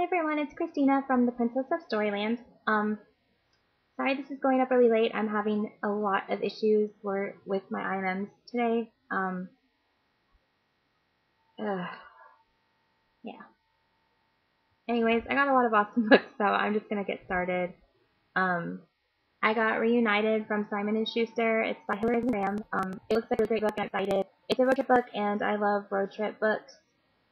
Hey everyone, it's Christina from the Princess of Storyland. Sorry this is going up really late. I'm having a lot of issues with my IMMs today. Yeah. Anyways, I got a lot of awesome books, so I'm just gonna get started. I got Reunited from Simon & Schuster. It's by Hilary Graham. It looks like a great book. I'm excited. It's a road trip book, and I love road trip books.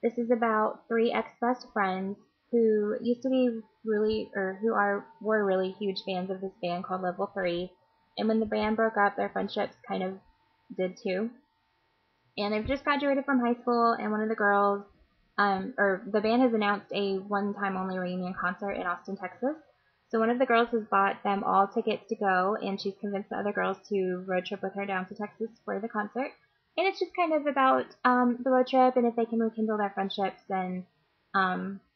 This is about three ex-best friends who used to be were really huge fans of this band called Level 3. And when the band broke up, their friendships kind of did too. And they've just graduated from high school, and one of the girls, the band has announced a one-time only reunion concert in Austin, Texas. So one of the girls has bought them all tickets to go, and she's convinced the other girls to road trip with her down to Texas for the concert. And it's just kind of about the road trip and if they can rekindle their friendships and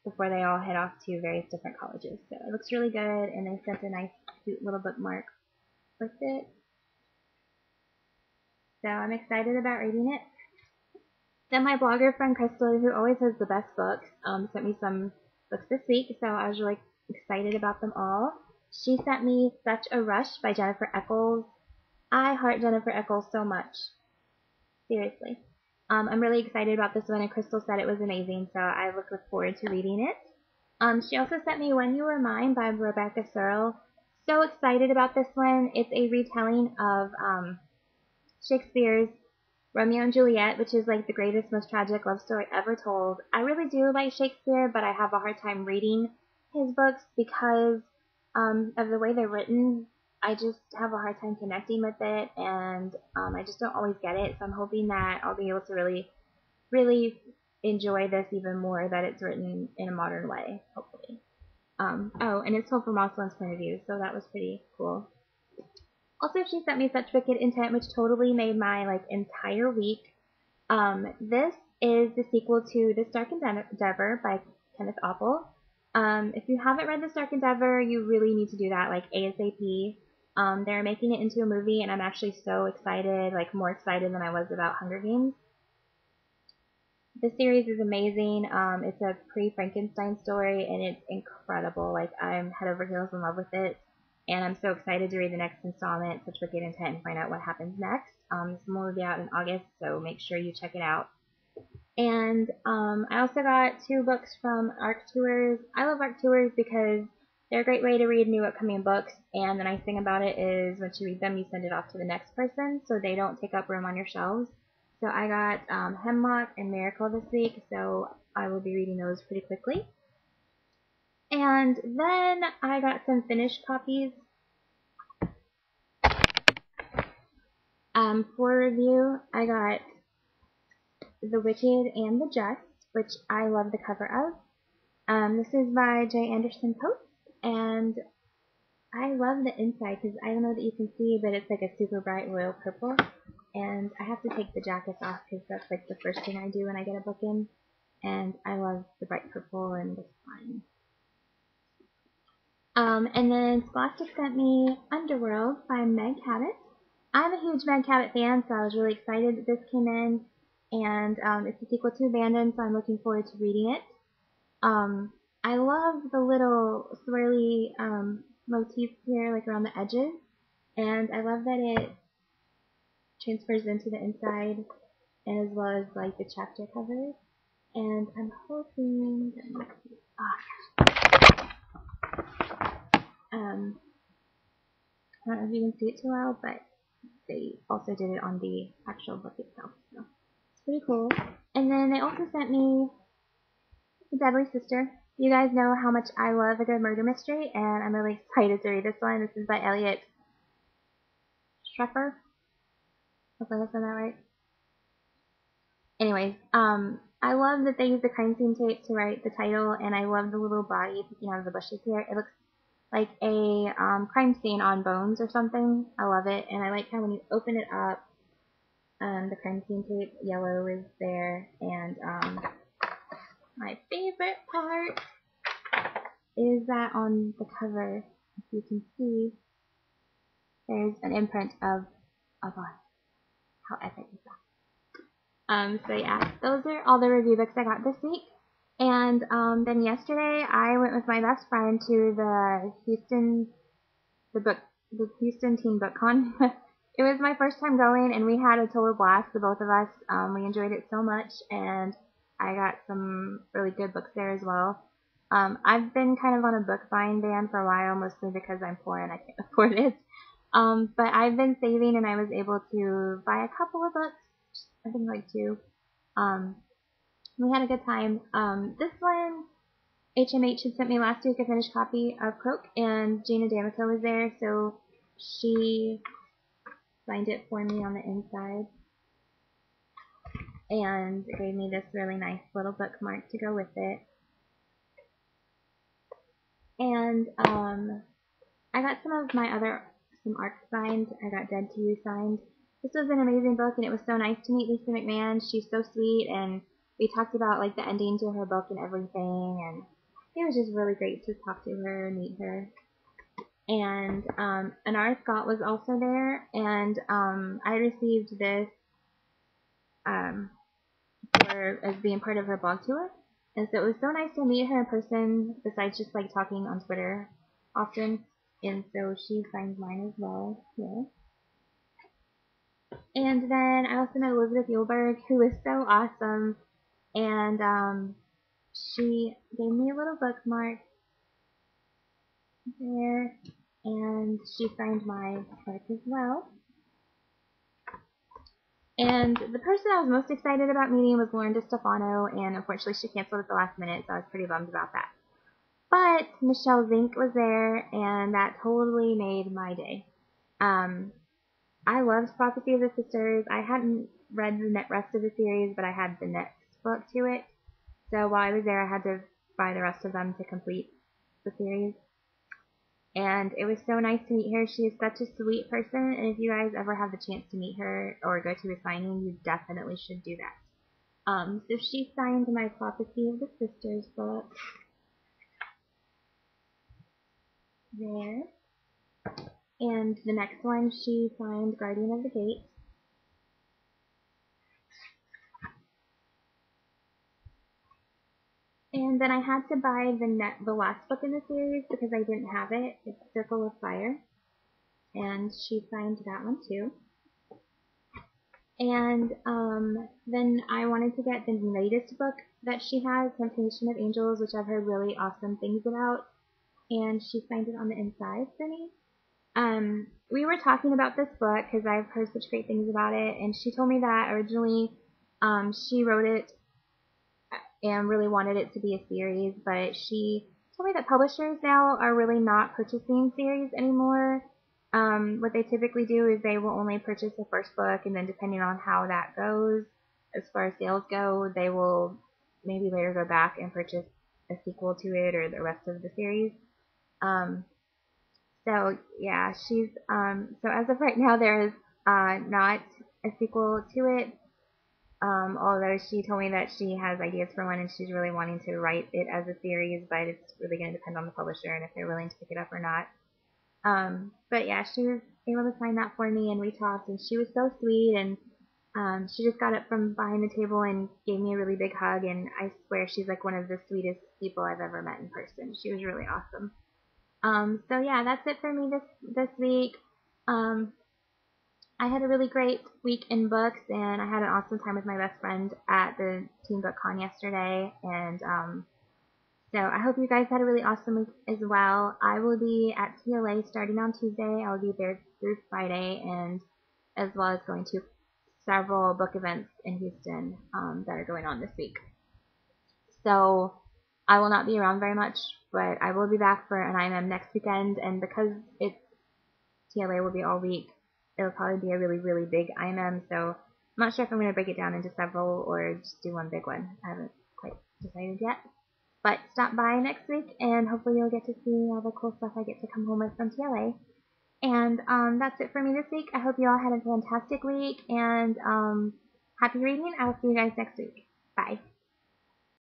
before they all head off to various different colleges. So it looks really good, and they sent a nice, cute little bookmark with it. So I'm excited about reading it. Then my blogger friend Crystal, who always has the best books, sent me some books this week, so I was really excited about them all. She sent me Such a Rush by Jennifer Eccles. I heart Jennifer Eccles so much. Seriously. I'm really excited about this one, and Crystal said it was amazing, so I look forward to reading it. She also sent me When You Were Mine by Rebecca Searle. So excited about this one. It's a retelling of Shakespeare's Romeo and Juliet, which is like the greatest, most tragic love story ever told. I really do like Shakespeare, but I have a hard time reading his books because of the way they're written. I just have a hard time connecting with it, and I just don't always get it. So I'm hoping that I'll be able to really, really enjoy this even more, that it's written in a modern way, hopefully. And it's told from Rosalind's point of view, so that was pretty cool. Also, she sent me Such Wicked Intent, which totally made my entire week. This is the sequel to The Stark Endeavor by Kenneth Apple. If you haven't read The Stark Endeavor, you really need to do that, ASAP. They're making it into a movie, and I'm actually so excited, more excited than I was about Hunger Games. This series is amazing. It's a pre-Frankenstein story, and it's incredible. I'm head over heels in love with it, and I'm so excited to read the next installment, Such Wicked Intent, and find out what happens next. This one will be out in August, so make sure you check it out. And I also got 2 books from ARC Tours. I love ARC Tours because they're a great way to read new upcoming books, and the nice thing about it is once you read them, you send it off to the next person, so they don't take up room on your shelves. So I got Hemlock and Miracle this week, so I will be reading those pretty quickly. And then I got some finished copies for review. I got The Wicked and the Just, which I love the cover of. This is by J. Anderson Post, and I love the inside because I don't know that you can see, but it's like a super bright royal purple. And I have to take the jackets off because that's the first thing I do when I get a book in. And I love the bright purple and the spine. And then Scholastic sent me Underworld by Meg Cabot. I'm a huge Meg Cabot fan, so I was really excited that this came in. And it's a sequel to Abandoned, so I'm looking forward to reading it. I love the little swirly motifs here, around the edges. And I love that it transfers into the inside, and as well as the chapter covers. And I'm hoping I don't know if you can see it too well, but they also did it on the actual book itself, so it's pretty cool. And then they also sent me The Deadly Sister. You guys know how much I love a good murder mystery, and I'm really excited to read this one. This is by Elliot Schrefer. Hopefully I said that right. Anyways, I love that they use the crime scene tape to write the title, and I love the little body peeking out of the bushes here. It looks like a crime scene on bones or something. I love it, and I like how when you open it up, the crime scene tape yellow is there, and my favorite part is that on the cover, if you can see, there's an imprint of a body. How epic is that? So yeah, those are all the review books I got this week. And then yesterday I went with my best friend to the Houston Teen Book Con. It was my first time going, and we had a total blast, the both of us. We enjoyed it so much, and I got some really good books there as well. I've been kind of on a book buying ban for a while, mostly because I'm poor and I can't afford it. But I've been saving, and I was able to buy a couple of books, I think like two. Um, we had a good time. This one, HMH had sent me last week a finished copy of Croak, and Gina D'Amico was there, so she signed it for me on the inside and gave me this really nice little bookmark to go with it. And I got some art signed. I got Dead to You signed. This was an amazing book, and it was so nice to meet Lisa McMahon. She's so sweet, and we talked about like the ending to her book and everything, and it was just really great to talk to her and meet her. And Anara Scott was also there, and I received this as being part of her blog tour. And so it was so nice to meet her in person, besides just like talking on Twitter often. And so she signed mine as well here. And then I also met Elizabeth Yulberg, who was so awesome. And she gave me a little bookmark there, and she signed my book as well. And the person I was most excited about meeting was Lauren DeStefano, and unfortunately she canceled at the last minute, so I was pretty bummed about that. But Michelle Zink was there, and that totally made my day. I loved Prophecy of the Sisters. I hadn't read the rest of the series, but I had the next book to it. So while I was there, I had to buy the rest of them to complete the series. And it was so nice to meet her. She is such a sweet person, and if you guys ever have the chance to meet her or go to a signing, you definitely should do that. So she signed my Prophecy of the Sisters book there. And the next one, she signed Guardian of the Gate. And then I had to buy the last book in the series because I didn't have it. It's Circle of Fire. And she signed that one too. And then I wanted to get the latest book that she has, Temptation of Angels, which I've heard really awesome things about. And she signed it on the inside for me. We were talking about this book because I've heard such great things about it, and she told me that originally she wrote it and really wanted it to be a series, but she told me that publishers now are really not purchasing series anymore. What they typically do is they will only purchase the first book, and then depending on how that goes, as far as sales go, they will maybe later go back and purchase a sequel to it or the rest of the series. So yeah, so as of right now, there is not a sequel to it. Although she told me that she has ideas for one and she's really wanting to write it as a series, but it's really going to depend on the publisher and if they're willing to pick it up or not. But yeah, she was able to sign that for me, and we talked, and she was so sweet, and she just got up from behind the table and gave me a really big hug, and I swear she's like one of the sweetest people I've ever met in person. She was really awesome. So yeah, that's it for me this week. I had a really great week in books, and I had an awesome time with my best friend at the Teen Book Con yesterday, and so I hope you guys had a really awesome week as well. I will be at TLA starting on Tuesday. I will be there through Friday, and as well as going to several book events in Houston that are going on this week. So I will not be around very much, but I will be back for an IMM next weekend, and because TLA will be all week, it'll probably be a really, really big IMM, so I'm not sure if I'm going to break it down into several or just do one big one. I haven't quite decided yet. But stop by next week, and hopefully you'll get to see all the cool stuff I get to come home with from TLA. And that's it for me this week. I hope you all had a fantastic week, and happy reading. I will see you guys next week. Bye.